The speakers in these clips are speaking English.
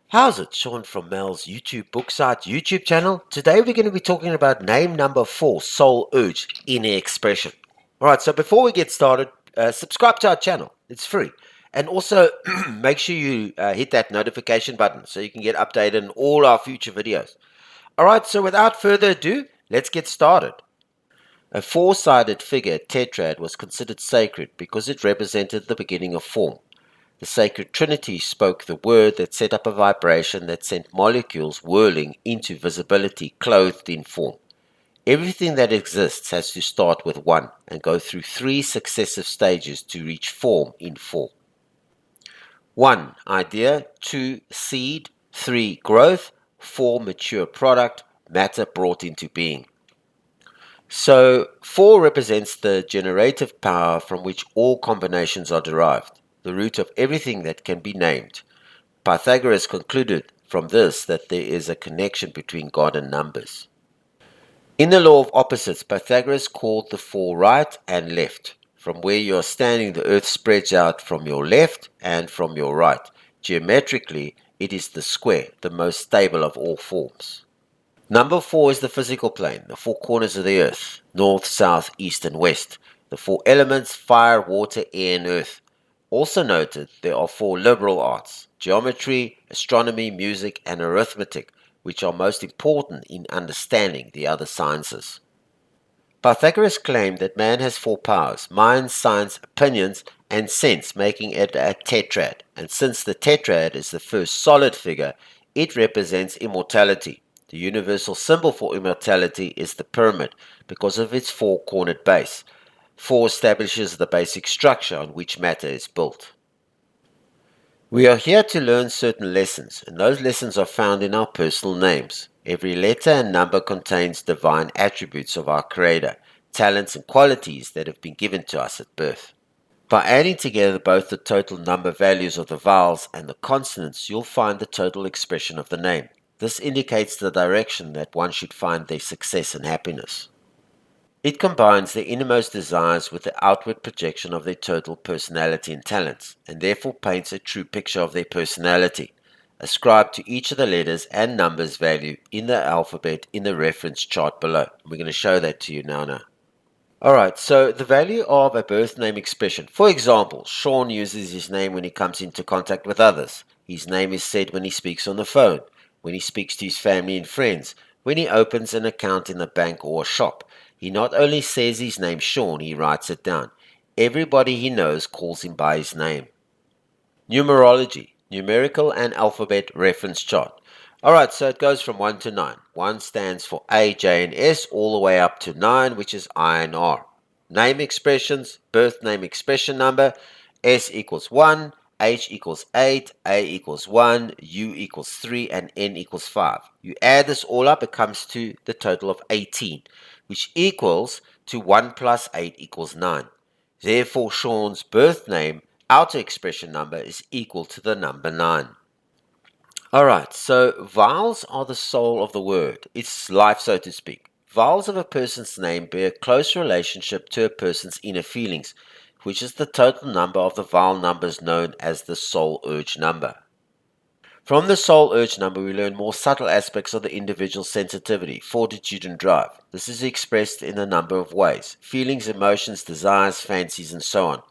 How's it? Sean from Mel's YouTube Booksite YouTube channel. Today we're going to be talking about name number 4, Soul Urge, Inner Expression. Alright, so before we get started, subscribe to our channel. It's free. And also make sure you hit that notification button so you can get updated on all our future videos. Alright, so without further ado, let's get started. A four-sided figure, tetrad, was considered sacred because it represented the beginning of form. The sacred Trinity spoke the word that set up a vibration that sent molecules whirling into visibility clothed in form. Everything that exists has to start with one and go through three successive stages to reach form in four. 1. Idea. 2. Seed. 3. Growth. 4. Mature product, matter brought into being. So 4 represents the generative power from which all combinations are derived, the root of everything that can be named. Pythagoras concluded from this that there is a connection between God and numbers. In the law of opposites, Pythagoras called the 4 right and left. From where you are standing, the earth spreads out from your left and from your right. Geometrically, it is the square, the most stable of all forms. Number 4 is the physical plane, the four corners of the earth, north, south, east, and west. The four elements, fire, water, air, and earth. Also noted, there are 4 liberal arts, geometry, astronomy, music, and arithmetic, which are most important in understanding the other sciences. Pythagoras claimed that man has 4 powers, mind, science, opinions, and sense, making it a tetrad. And since the tetrad is the first solid figure, it represents immortality. The universal symbol for immortality is the pyramid because of its 4-cornered base. 4 establishes the basic structure on which matter is built. We are here to learn certain lessons, and those lessons are found in our personal names. Every letter and number contains divine attributes of our Creator, talents and qualities that have been given to us at birth. By adding together both the total number values of the vowels and the consonants, you'll find the total expression of the name. This indicates the direction that one should find their success and happiness. It combines their innermost desires with the outward projection of their total personality and talents, and therefore paints a true picture of their personality. Ascribe to each of the letters and numbers value in the alphabet in the reference chart below. We're going to show that to you now. Alright, so the value of a birth name expression. For example, Sean uses his name when he comes into contact with others. His name is said when he speaks on the phone, when he speaks to his family and friends, when he opens an account in the bank or a shop. He not only says his name Sean, he writes it down. Everybody he knows calls him by his name. Numerology, numerical and alphabet reference chart. Alright, so it goes from 1 to 9. 1 stands for A, J, and S, all the way up to 9, which is I and R. Name expressions, birth name expression number, S equals 1, H equals 8, A equals 1, U equals 3, and N equals 5. You add this all up, it comes to the total of 18, which equals to 1 plus 8 equals 9. Therefore, Sean's birth name outer expression number is equal to the number 9. Alright, so vowels are the soul of the word. It's life, so to speak. Vowels of a person's name bear a close relationship to a person's inner feelings, which is the total number of the vowel numbers known as the soul urge number. From the soul urge number, we learn more subtle aspects of the individual's sensitivity, fortitude, and drive. This is expressed in a number of ways: feelings, emotions, desires, fancies, and so on.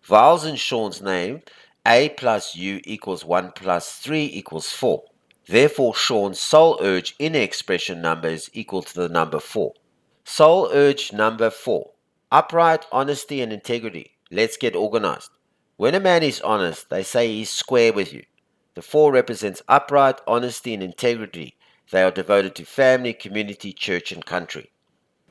Vowels in Sean's name: A plus U equals 1 plus 3 equals 4. Therefore, Sean's soul urge inner expression number is equal to the number 4. Soul urge number 4. Upright, honesty, and integrity. Let's get organized. When a man is honest, they say he's square with you. The 4 represents upright, honesty, and integrity. They are devoted to family, community, church, and country.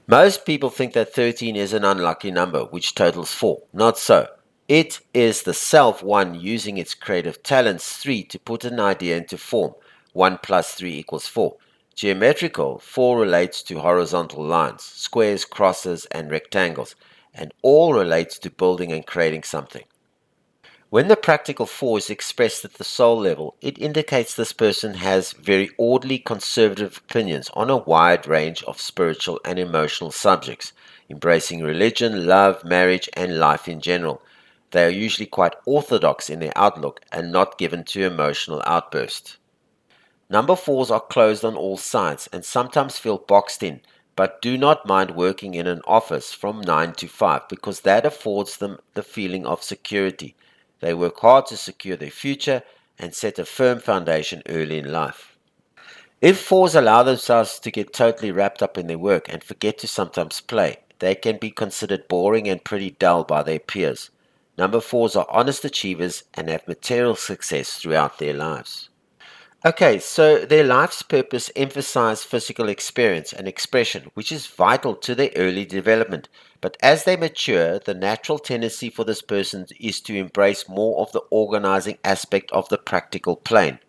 Most people think that 13 is an unlucky number, which totals 4. Not so. It is the self 1 using its creative talents 3 to put an idea into form. 1 plus 3 equals 4. Geometrical, 4 relates to horizontal lines, squares, crosses, and rectangles, and all relates to building and creating something. When the practical 4 is expressed at the soul level, it indicates this person has very orderly, conservative opinions on a wide range of spiritual and emotional subjects, embracing religion, love, marriage, and life in general. They are usually quite orthodox in their outlook and not given to emotional outbursts. Number fours are closed on all sides and sometimes feel boxed in, but do not mind working in an office from 9 to 5 because that affords them the feeling of security. They work hard to secure their future and set a firm foundation early in life. If fours allow themselves to get totally wrapped up in their work and forget to sometimes play, they can be considered boring and pretty dull by their peers. Number fours are honest achievers and have material success throughout their lives. Okay, so their life's purpose emphasizes physical experience and expression, which is vital to their early development. But as they mature, the natural tendency for this person is to embrace more of the organizing aspect of the practical plane,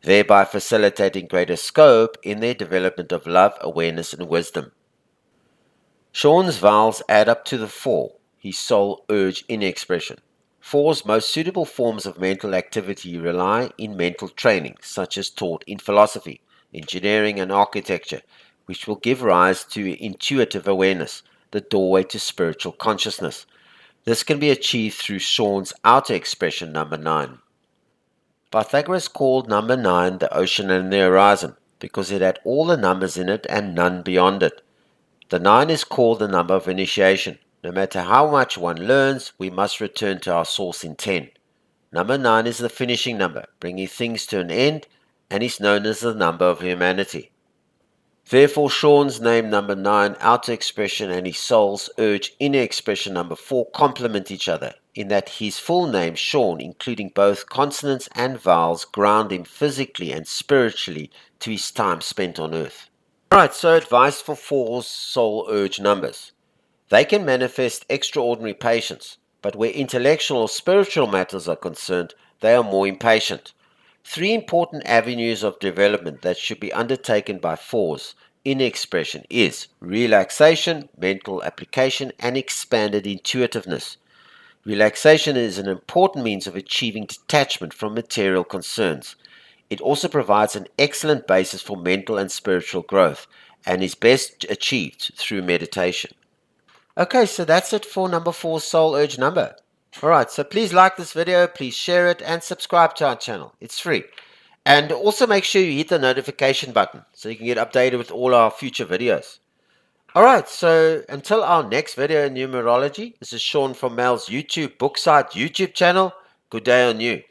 thereby facilitating greater scope in their development of love, awareness, and wisdom. Sean's vowels add up to the four, his soul urge in expression. Four's most suitable forms of mental activity rely in mental training, such as taught in philosophy, engineering, and architecture, which will give rise to intuitive awareness, the doorway to spiritual consciousness. This can be achieved through Sean's outer expression number 9. Pythagoras called number 9 the ocean and the horizon because it had all the numbers in it and none beyond it. The 9 is called the number of initiation. No matter how much one learns, we must return to our source in 10. Number 9 is the finishing number, bringing things to an end, and is known as the number of humanity. Therefore, Sean's name number 9, outer expression, and his soul's urge, inner expression number 4, complement each other, in that his full name, Sean, including both consonants and vowels, ground him physically and spiritually to his time spent on earth. Alright, so advice for 4's soul urge numbers. They can manifest extraordinary patience, but where intellectual or spiritual matters are concerned, they are more impatient. 3 important avenues of development that should be undertaken by 4's in expression is relaxation, mental application, and expanded intuitiveness. Relaxation is an important means of achieving detachment from material concerns. It also provides an excellent basis for mental and spiritual growth and is best achieved through meditation. Okay, so that's it for number 4 soul urge number. Alright, so please like this video, please share it, and subscribe to our channel. It's free. And also make sure you hit the notification button so you can get updated with all our future videos. Alright, so until our next video in numerology, this is Sean from Mel's YouTube book site YouTube channel. Good day on you.